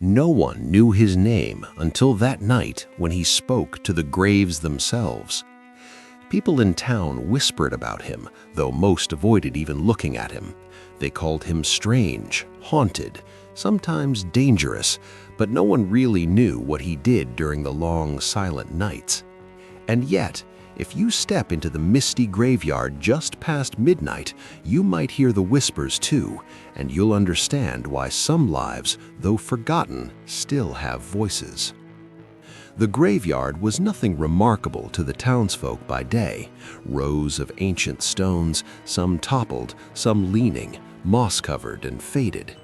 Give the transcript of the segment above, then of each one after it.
No one knew his name until that night when he spoke to the graves themselves. People in town whispered about him, though most avoided even looking at him. They called him strange, haunted, sometimes dangerous, but no one really knew what he did during the long, silent nights. And yet, if you step into the misty graveyard just past midnight, you might hear the whispers too, and you'll understand why some lives, though forgotten, still have voices. The graveyard was nothing remarkable to the townsfolk by day. Rows of ancient stones, some toppled, some leaning, moss-covered and faded.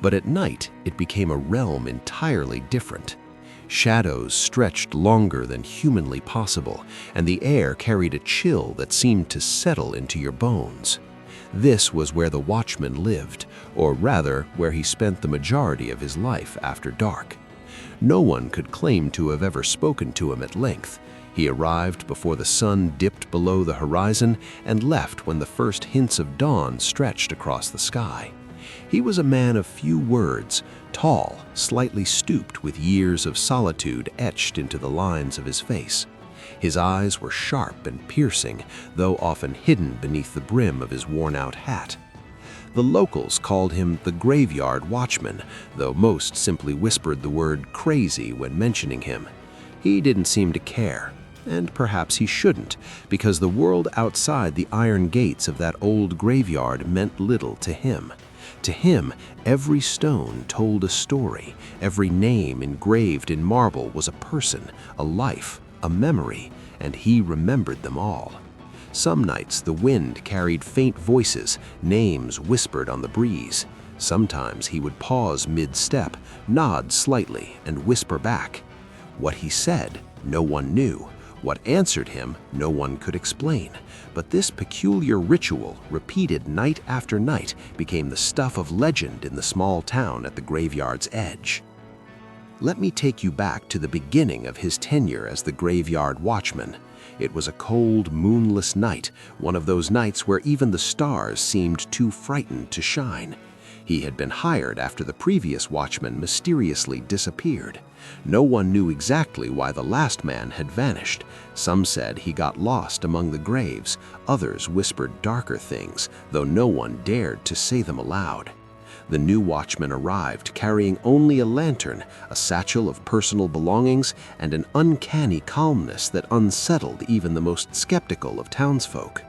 But at night, it became a realm entirely different. Shadows stretched longer than humanly possible, and the air carried a chill that seemed to settle into your bones. This was where the Watchman lived, or rather, where he spent the majority of his life after dark. No one could claim to have ever spoken to him at length. He arrived before the sun dipped below the horizon and left when the first hints of dawn stretched across the sky. He was a man of few words, tall, slightly stooped with years of solitude etched into the lines of his face. His eyes were sharp and piercing, though often hidden beneath the brim of his worn-out hat. The locals called him the Graveyard Watchman, though most simply whispered the word crazy when mentioning him. He didn't seem to care, and perhaps he shouldn't, because the world outside the iron gates of that old graveyard meant little to him. To him, every stone told a story, every name engraved in marble was a person, a life, a memory, and he remembered them all. Some nights the wind carried faint voices, names whispered on the breeze. Sometimes he would pause mid-step, nod slightly, and whisper back. What he said, no one knew. What answered him, no one could explain. But this peculiar ritual, repeated night after night, became the stuff of legend in the small town at the graveyard's edge. Let me take you back to the beginning of his tenure as the Graveyard Watchman. It was a cold, moonless night, one of those nights where even the stars seemed too frightened to shine. He had been hired after the previous watchman mysteriously disappeared. No one knew exactly why the last man had vanished. Some said he got lost among the graves. Others whispered darker things, though no one dared to say them aloud. The new watchman arrived carrying only a lantern, a satchel of personal belongings, and an uncanny calmness that unsettled even the most skeptical of townsfolk.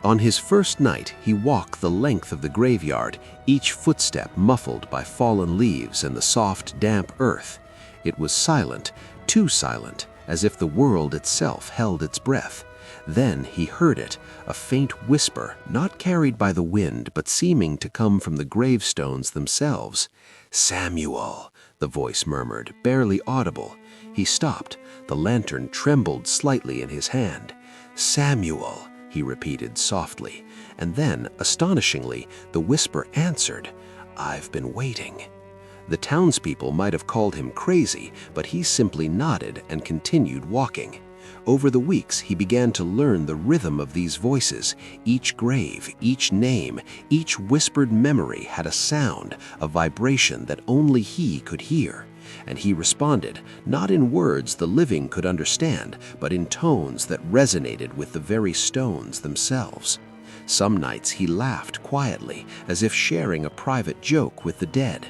On his first night, he walked the length of the graveyard, each footstep muffled by fallen leaves and the soft, damp earth. It was silent, too silent, as if the world itself held its breath. Then he heard it, a faint whisper, not carried by the wind, but seeming to come from the gravestones themselves. "Samuel," the voice murmured, barely audible. He stopped. The lantern trembled slightly in his hand. "Samuel," he repeated softly, and then, astonishingly, the whisper answered, "I've been waiting." The townspeople might have called him crazy, but he simply nodded and continued walking. Over the weeks, he began to learn the rhythm of these voices. Each grave, each name, each whispered memory had a sound, a vibration that only he could hear. And he responded, not in words the living could understand, but in tones that resonated with the very stones themselves. Some nights he laughed quietly, as if sharing a private joke with the dead.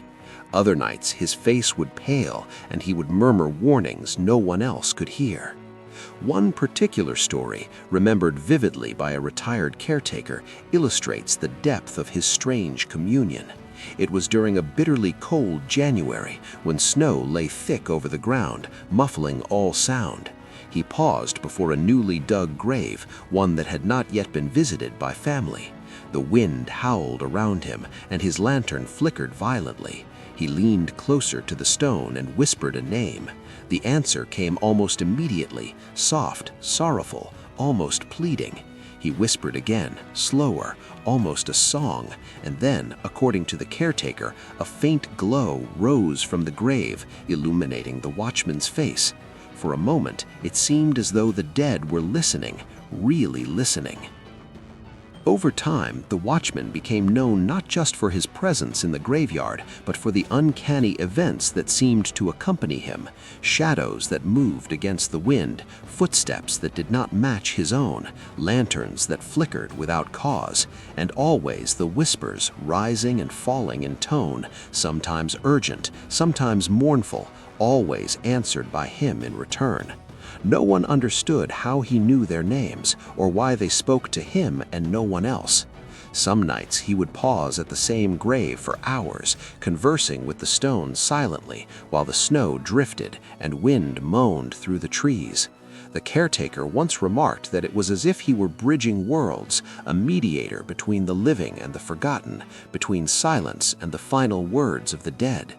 Other nights his face would pale, and he would murmur warnings no one else could hear. One particular story, remembered vividly by a retired caretaker, illustrates the depth of his strange communion. It was during a bitterly cold January, when snow lay thick over the ground, muffling all sound. He paused before a newly dug grave, one that had not yet been visited by family. The wind howled around him, and his lantern flickered violently. He leaned closer to the stone and whispered a name. The answer came almost immediately, soft, sorrowful, almost pleading. He whispered again, slower, almost a song, and then, according to the caretaker, a faint glow rose from the grave, illuminating the watchman's face. For a moment, it seemed as though the dead were listening, really listening. Over time, the Watchman became known not just for his presence in the graveyard, but for the uncanny events that seemed to accompany him, shadows that moved against the wind, footsteps that did not match his own, lanterns that flickered without cause, and always the whispers rising and falling in tone, sometimes urgent, sometimes mournful, always answered by him in return. No one understood how he knew their names or why they spoke to him and no one else. Some nights he would pause at the same grave for hours, conversing with the stones silently while the snow drifted and wind moaned through the trees. The caretaker once remarked that it was as if he were bridging worlds, a mediator between the living and the forgotten, between silence and the final words of the dead.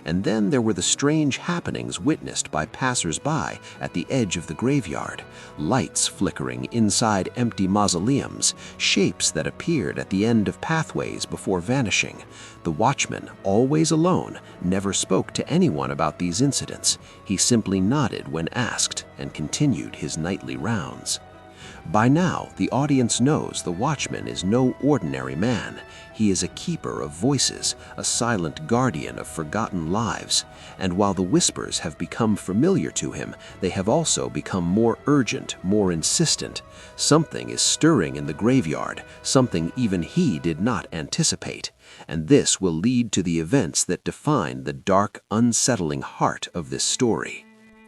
And then there were the strange happenings witnessed by passers-by at the edge of the graveyard, lights flickering inside empty mausoleums, shapes that appeared at the end of pathways before vanishing. The watchman, always alone, never spoke to anyone about these incidents. He simply nodded when asked and continued his nightly rounds. By now, the audience knows the Watchman is no ordinary man. He is a keeper of voices, a silent guardian of forgotten lives. And while the whispers have become familiar to him, they have also become more urgent, more insistent. Something is stirring in the graveyard, something even he did not anticipate. And this will lead to the events that define the dark, unsettling heart of this story.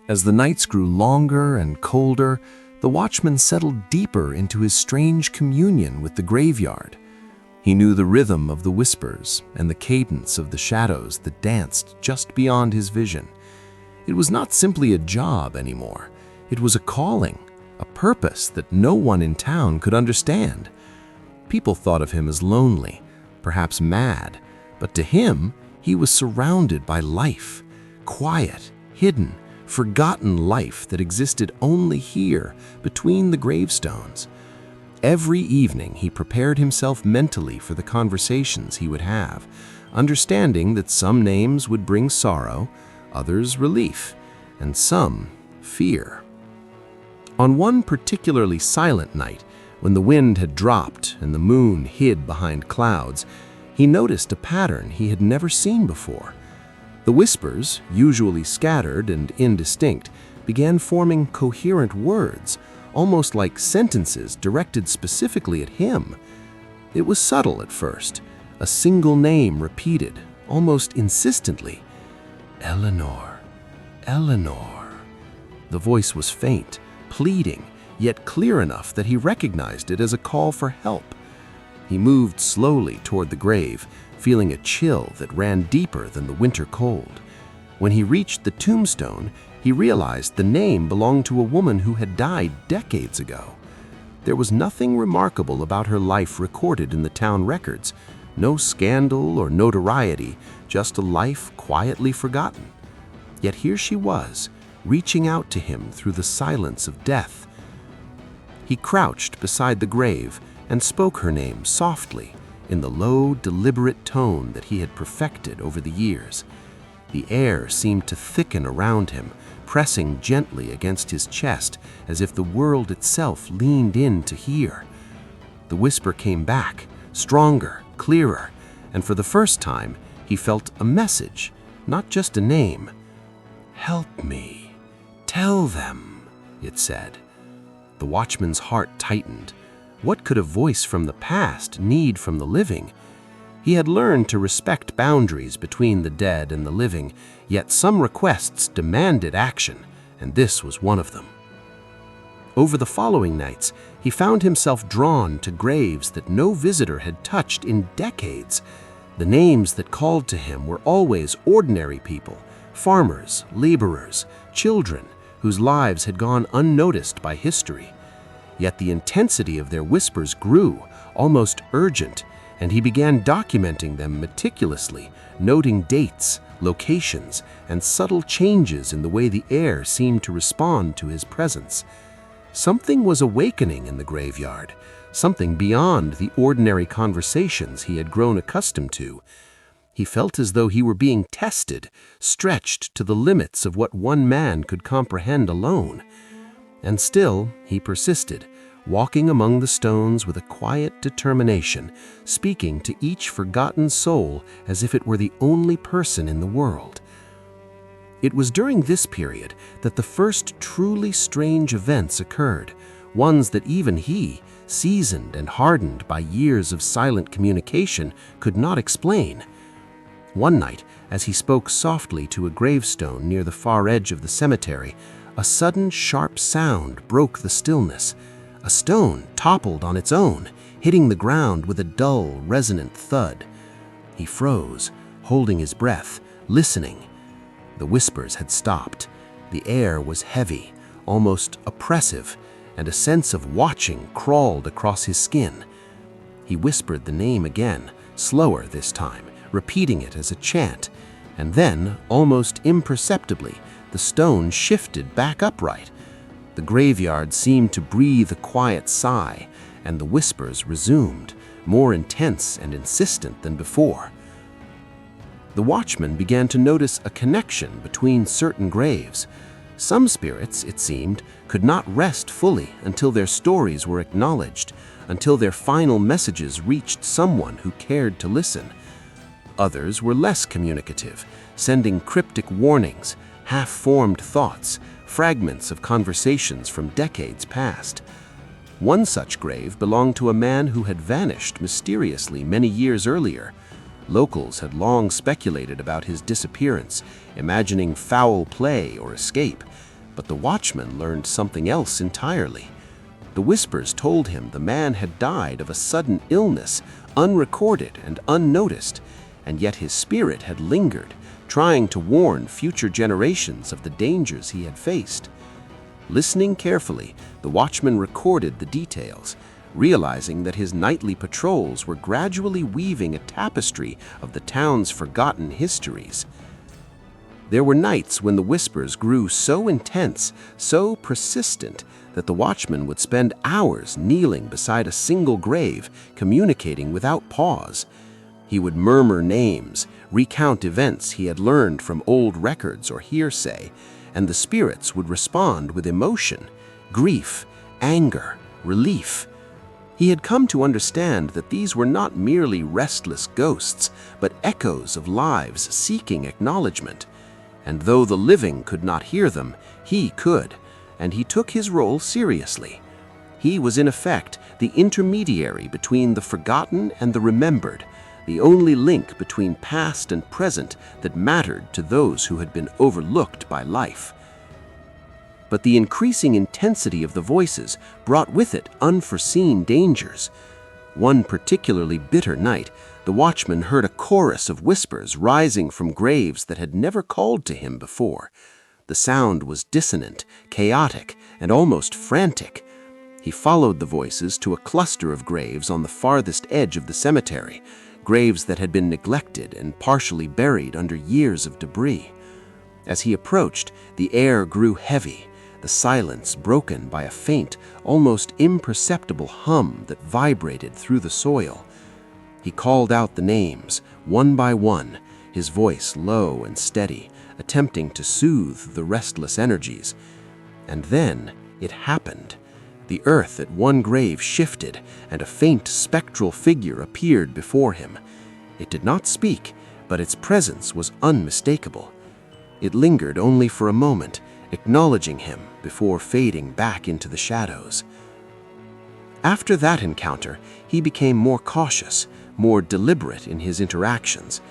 As the nights grew longer and colder, the watchman settled deeper into his strange communion with the graveyard. He knew the rhythm of the whispers and the cadence of the shadows that danced just beyond his vision. It was not simply a job anymore. It was a calling, a purpose that no one in town could understand. People thought of him as lonely, perhaps mad, but to him, he was surrounded by life, quiet, hidden, forgotten life that existed only here, between the gravestones. Every evening he prepared himself mentally for the conversations he would have, understanding that some names would bring sorrow, others relief, and some fear. On one particularly silent night, when the wind had dropped and the moon hid behind clouds, he noticed a pattern he had never seen before. The whispers, usually scattered and indistinct, began forming coherent words, almost like sentences directed specifically at him. It was subtle at first, a single name repeated, almost insistently. Eleanor, Eleanor. The voice was faint, pleading, yet clear enough that he recognized it as a call for help. He moved slowly toward the grave, feeling a chill that ran deeper than the winter cold. When he reached the tombstone, he realized the name belonged to a woman who had died decades ago. There was nothing remarkable about her life recorded in the town records, no scandal or notoriety, just a life quietly forgotten. Yet here she was, reaching out to him through the silence of death. He crouched beside the grave and spoke her name softly, in the low, deliberate tone that he had perfected over the years. The air seemed to thicken around him, pressing gently against his chest as if the world itself leaned in to hear. The whisper came back, stronger, clearer, and for the first time he felt a message, not just a name. "Help me. Tell them," it said. The watchman's heart tightened. What could a voice from the past need from the living? He had learned to respect boundaries between the dead and the living, yet some requests demanded action, and this was one of them. Over the following nights, he found himself drawn to graves that no visitor had touched in decades. The names that called to him were always ordinary people, farmers, laborers, children, whose lives had gone unnoticed by history. Yet the intensity of their whispers grew, almost urgent, and he began documenting them meticulously, noting dates, locations, and subtle changes in the way the air seemed to respond to his presence. Something was awakening in the graveyard, something beyond the ordinary conversations he had grown accustomed to. He felt as though he were being tested, stretched to the limits of what one man could comprehend alone. And still, he persisted, walking among the stones with a quiet determination, speaking to each forgotten soul as if it were the only person in the world. It was during this period that the first truly strange events occurred, ones that even he, seasoned and hardened by years of silent communication, could not explain. One night, as he spoke softly to a gravestone near the far edge of the cemetery, a sudden sharp sound broke the stillness. A stone toppled on its own, hitting the ground with a dull, resonant thud. He froze, holding his breath, listening. The whispers had stopped. The air was heavy, almost oppressive, and a sense of watching crawled across his skin. He whispered the name again, slower this time, repeating it as a chant, and then, almost imperceptibly, the stone shifted back upright. The graveyard seemed to breathe a quiet sigh, and the whispers resumed, more intense and insistent than before. The Watchman began to notice a connection between certain graves. Some spirits, it seemed, could not rest fully until their stories were acknowledged, until their final messages reached someone who cared to listen. Others were less communicative, sending cryptic warnings, half-formed thoughts, fragments of conversations from decades past. One such grave belonged to a man who had vanished mysteriously many years earlier. Locals had long speculated about his disappearance, imagining foul play or escape, but the Watchman learned something else entirely. The whispers told him the man had died of a sudden illness, unrecorded and unnoticed, and yet his spirit had lingered, trying to warn future generations of the dangers he had faced. Listening carefully, the Watchman recorded the details, realizing that his nightly patrols were gradually weaving a tapestry of the town's forgotten histories. There were nights when the whispers grew so intense, so persistent, that the Watchman would spend hours kneeling beside a single grave, communicating without pause. He would murmur names, recount events he had learned from old records or hearsay, and the spirits would respond with emotion, grief, anger, relief. He had come to understand that these were not merely restless ghosts, but echoes of lives seeking acknowledgement. And though the living could not hear them, he could, and he took his role seriously. He was in effect the intermediary between the forgotten and the remembered, the only link between past and present that mattered to those who had been overlooked by life. But the increasing intensity of the voices brought with it unforeseen dangers. One particularly bitter night, the Watchman heard a chorus of whispers rising from graves that had never called to him before. The sound was dissonant, chaotic, and almost frantic. He followed the voices to a cluster of graves on the farthest edge of the cemetery, graves that had been neglected and partially buried under years of debris. As he approached, the air grew heavy, the silence broken by a faint, almost imperceptible hum that vibrated through the soil. He called out the names, one by one, his voice low and steady, attempting to soothe the restless energies. And then it happened. The earth at one grave shifted, and a faint spectral figure appeared before him. It did not speak, but its presence was unmistakable. It lingered only for a moment, acknowledging him before fading back into the shadows. After that encounter, he became more cautious, more deliberate in his interactions.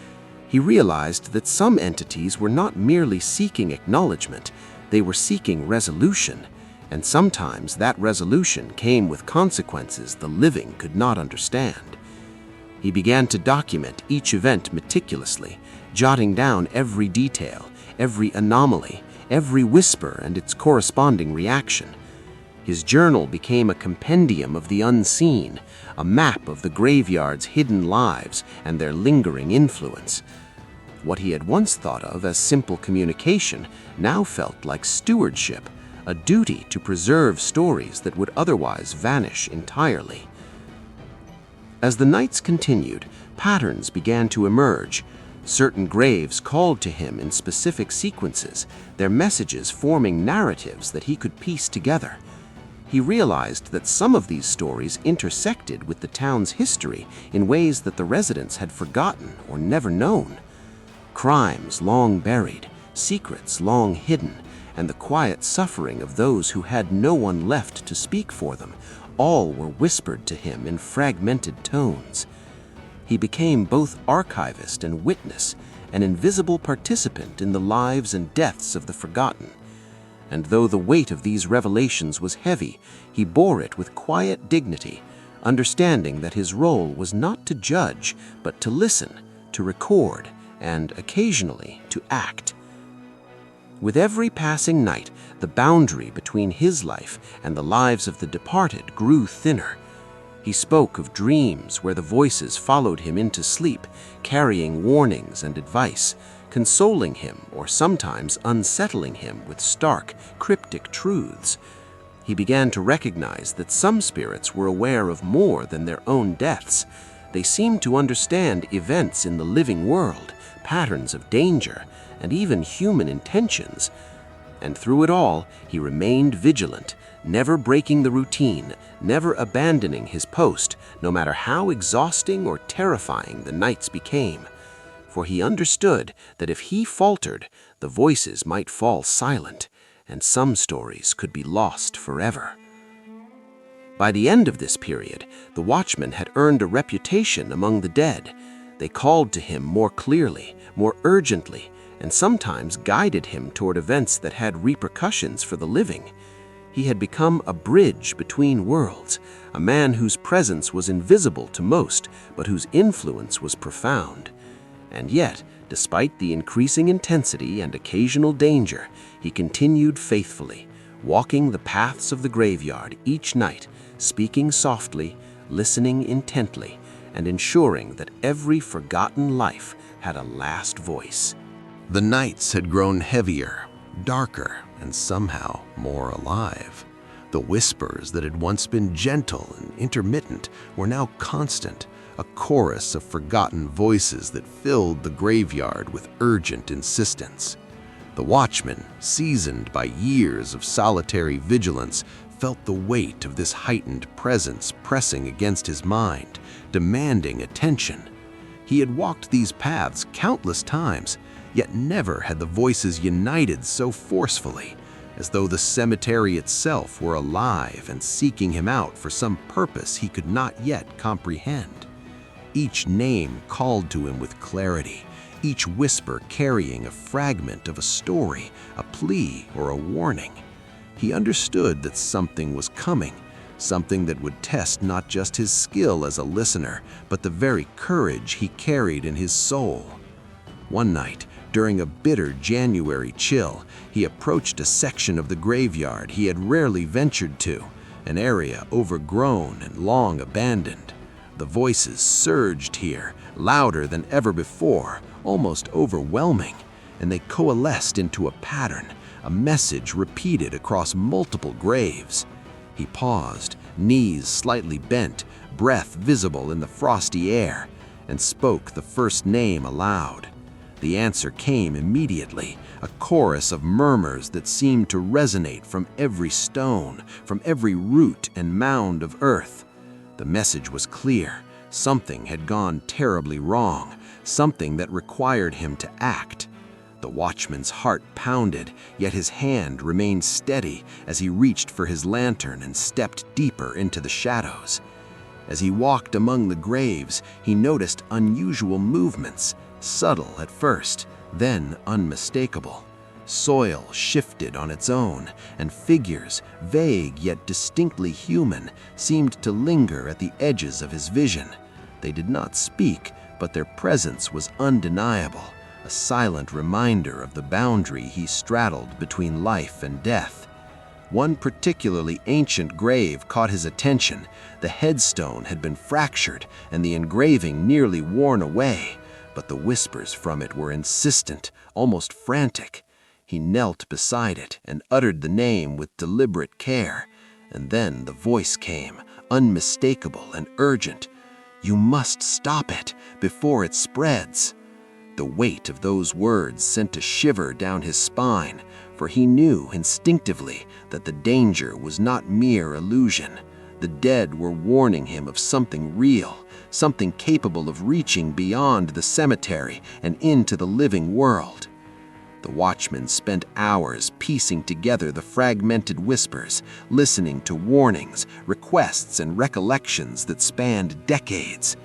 He realized that some entities were not merely seeking acknowledgement, they were seeking resolution, and sometimes that resolution came with consequences the living could not understand. He began to document each event meticulously, jotting down every detail, every anomaly, every whisper and its corresponding reaction. His journal became a compendium of the unseen, a map of the graveyard's hidden lives and their lingering influence. What he had once thought of as simple communication now felt like stewardship, a duty to preserve stories that would otherwise vanish entirely. As the nights continued, patterns began to emerge. Certain graves called to him in specific sequences, their messages forming narratives that he could piece together. He realized that some of these stories intersected with the town's history in ways that the residents had forgotten or never known. Crimes long buried, secrets long hidden, and the quiet suffering of those who had no one left to speak for them, all were whispered to him in fragmented tones. He became both archivist and witness, an invisible participant in the lives and deaths of the forgotten. And though the weight of these revelations was heavy, he bore it with quiet dignity, understanding that his role was not to judge, but to listen, to record, and occasionally to act. With every passing night, the boundary between his life and the lives of the departed grew thinner. He spoke of dreams where the voices followed him into sleep, carrying warnings and advice, consoling him or sometimes unsettling him with stark, cryptic truths. He began to recognize that some spirits were aware of more than their own deaths. They seemed to understand events in the living world, patterns of danger, and even human intentions. And through it all, he remained vigilant, never breaking the routine, never abandoning his post, no matter how exhausting or terrifying the nights became. For he understood that if he faltered, the voices might fall silent, and some stories could be lost forever. By the end of this period, the Watchman had earned a reputation among the dead. They called to him more clearly, more urgently, and sometimes guided him toward events that had repercussions for the living. He had become a bridge between worlds, a man whose presence was invisible to most, but whose influence was profound. And yet, despite the increasing intensity and occasional danger, he continued faithfully, walking the paths of the graveyard each night, speaking softly, listening intently, and ensuring that every forgotten life had a last voice. The nights had grown heavier, darker, and somehow more alive. The whispers that had once been gentle and intermittent were now constant, a chorus of forgotten voices that filled the graveyard with urgent insistence. The Watchman, seasoned by years of solitary vigilance, felt the weight of this heightened presence pressing against his mind, demanding attention. He had walked these paths countless times, yet never had the voices united so forcefully, as though the cemetery itself were alive and seeking him out for some purpose he could not yet comprehend. Each name called to him with clarity, each whisper carrying a fragment of a story, a plea, or a warning. He understood that something was coming, something that would test not just his skill as a listener, but the very courage he carried in his soul. One night, during a bitter January chill, he approached a section of the graveyard he had rarely ventured to, an area overgrown and long abandoned. The voices surged here, louder than ever before, almost overwhelming, and they coalesced into a pattern, a message repeated across multiple graves. He paused, knees slightly bent, breath visible in the frosty air, and spoke the first name aloud. The answer came immediately, a chorus of murmurs that seemed to resonate from every stone, from every root and mound of earth. The message was clear. Something had gone terribly wrong, something that required him to act. The Watchman's heart pounded, yet his hand remained steady as he reached for his lantern and stepped deeper into the shadows. As he walked among the graves, he noticed unusual movements, subtle at first, then unmistakable. Soil shifted on its own, and figures, vague yet distinctly human, seemed to linger at the edges of his vision. They did not speak, but their presence was undeniable, a silent reminder of the boundary he straddled between life and death. One particularly ancient grave caught his attention. The headstone had been fractured and the engraving nearly worn away, but the whispers from it were insistent, almost frantic. He knelt beside it and uttered the name with deliberate care, and then the voice came, unmistakable and urgent. "You must stop it before it spreads." The weight of those words sent a shiver down his spine, for he knew instinctively that the danger was not mere illusion. The dead were warning him of something real, something capable of reaching beyond the cemetery and into the living world. The Watchman spent hours piecing together the fragmented whispers, listening to warnings, requests, and recollections that spanned decades.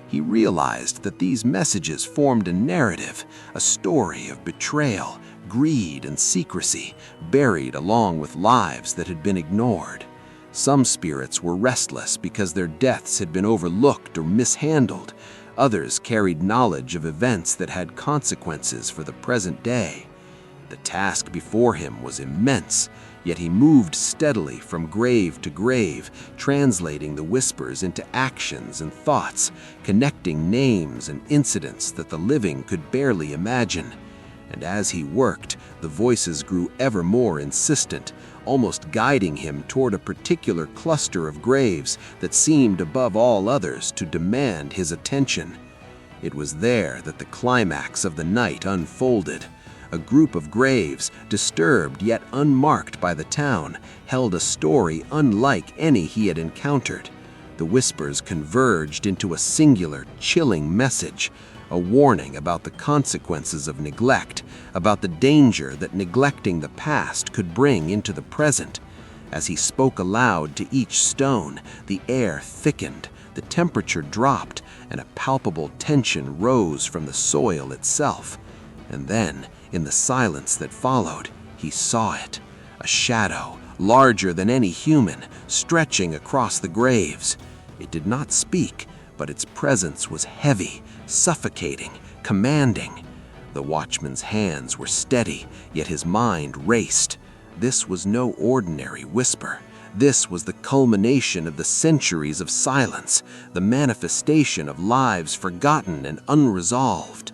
He realized that these messages formed a narrative, a story of betrayal, greed, and secrecy, buried along with lives that had been ignored. Some spirits were restless because their deaths had been overlooked or mishandled. Others carried knowledge of events that had consequences for the present day. The task before him was immense, yet he moved steadily from grave to grave, translating the whispers into actions and thoughts, connecting names and incidents that the living could barely imagine. And as he worked, the voices grew ever more insistent, almost guiding him toward a particular cluster of graves that seemed above all others to demand his attention. It was there that the climax of the night unfolded. A group of graves, disturbed yet unmarked by the town, held a story unlike any he had encountered. The whispers converged into a singular, chilling message, a warning about the consequences of neglect, about the danger that neglecting the past could bring into the present. As he spoke aloud to each stone, the air thickened, the temperature dropped, and a palpable tension rose from the soil itself. And then, in the silence that followed, he saw it, a shadow, larger than any human, stretching across the graves. It did not speak, but its presence was heavy, suffocating, commanding. The Watchman's hands were steady, yet his mind raced. This was no ordinary whisper. This was the culmination of the centuries of silence, the manifestation of lives forgotten and unresolved.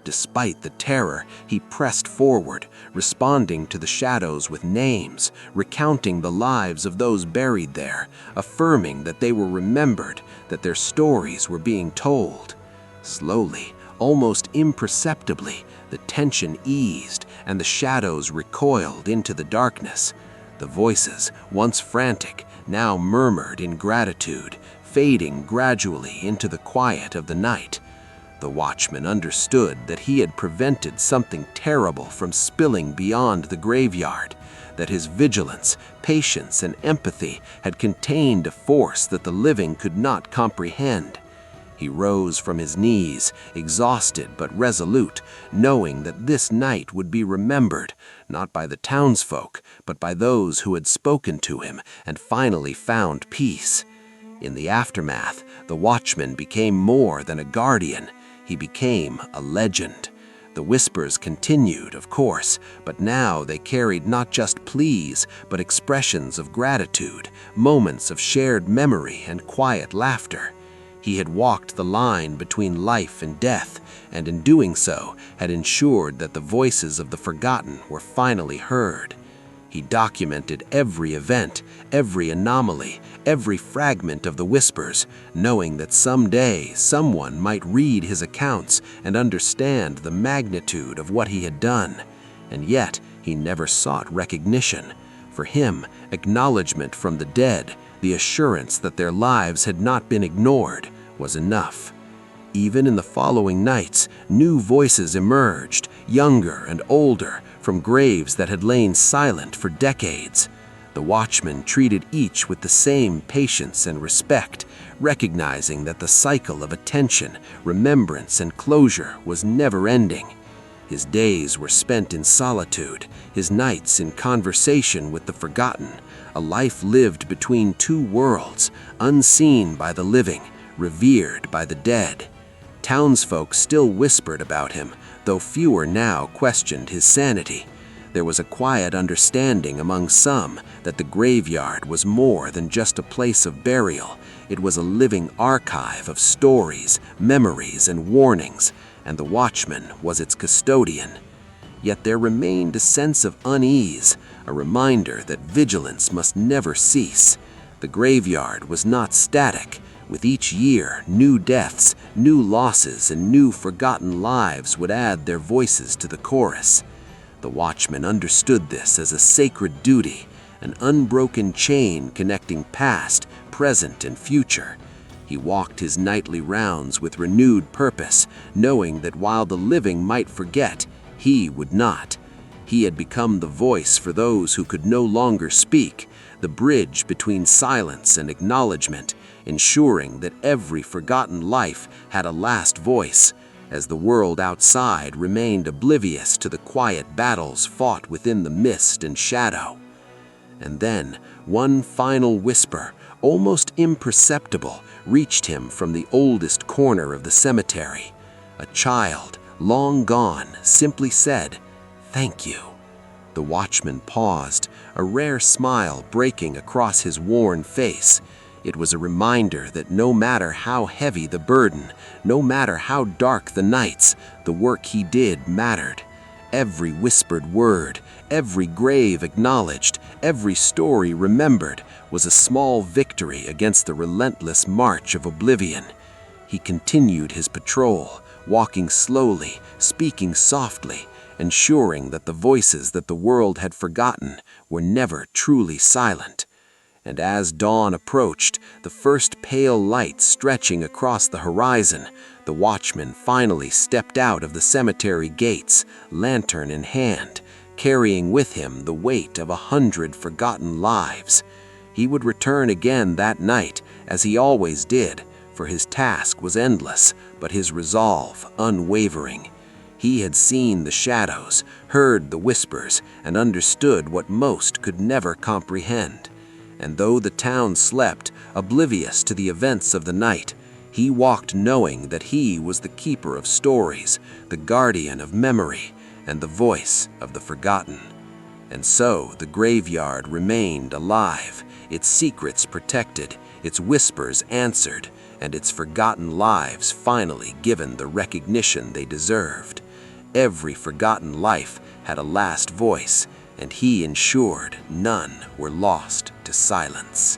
Despite the terror, he pressed forward, responding to the shadows with names, recounting the lives of those buried there, affirming that they were remembered, that their stories were being told. Slowly, almost imperceptibly, the tension eased and the shadows recoiled into the darkness. The voices, once frantic, now murmured in gratitude, fading gradually into the quiet of the night. The Watchman understood that he had prevented something terrible from spilling beyond the graveyard, that his vigilance, patience, and empathy had contained a force that the living could not comprehend. He rose from his knees, exhausted but resolute, knowing that this night would be remembered, not by the townsfolk, but by those who had spoken to him and finally found peace. In the aftermath, the Watchman became more than a guardian. He became a legend. The whispers continued, of course, but now they carried not just pleas, but expressions of gratitude, moments of shared memory and quiet laughter. He had walked the line between life and death, and in doing so, had ensured that the voices of the forgotten were finally heard. He documented every event, every anomaly, every fragment of the whispers, knowing that someday someone might read his accounts and understand the magnitude of what he had done. And yet, he never sought recognition. For him, acknowledgement from the dead, the assurance that their lives had not been ignored, was enough. Even in the following nights, new voices emerged, younger and older, from graves that had lain silent for decades. The Watchman treated each with the same patience and respect, recognizing that the cycle of attention, remembrance, and closure was never ending. His days were spent in solitude, his nights in conversation with the forgotten, a life lived between two worlds, unseen by the living, revered by the dead. Townsfolk still whispered about him, though fewer now questioned his sanity. There was a quiet understanding among some that the graveyard was more than just a place of burial. It was a living archive of stories, memories, and warnings, and the Watchman was its custodian. Yet there remained a sense of unease, a reminder that vigilance must never cease. The graveyard was not static. With each year, new deaths, new losses, and new forgotten lives would add their voices to the chorus. The Watchman understood this as a sacred duty, an unbroken chain connecting past, present, and future. He walked his nightly rounds with renewed purpose, knowing that while the living might forget, he would not. He had become the voice for those who could no longer speak, the bridge between silence and acknowledgement, ensuring that every forgotten life had a last voice, as the world outside remained oblivious to the quiet battles fought within the mist and shadow. And then, one final whisper, almost imperceptible, reached him from the oldest corner of the cemetery. A child, long gone, simply said, "Thank you." The Watchman paused, a rare smile breaking across his worn face. It was a reminder that no matter how heavy the burden, no matter how dark the nights, the work he did mattered. Every whispered word, every grave acknowledged, every story remembered was a small victory against the relentless march of oblivion. He continued his patrol, walking slowly, speaking softly, ensuring that the voices that the world had forgotten were never truly silent. And as dawn approached, the first pale light stretching across the horizon, the Watchman finally stepped out of the cemetery gates, lantern in hand, carrying with him the weight of 100 forgotten lives. He would return again that night, as he always did, for his task was endless, but his resolve unwavering. He had seen the shadows, heard the whispers, and understood what most could never comprehend. And though the town slept, oblivious to the events of the night, he walked knowing that he was the keeper of stories, the guardian of memory, and the voice of the forgotten. And so the graveyard remained alive, its secrets protected, its whispers answered, and its forgotten lives finally given the recognition they deserved. Every forgotten life had a last voice, and he ensured none were lost to silence.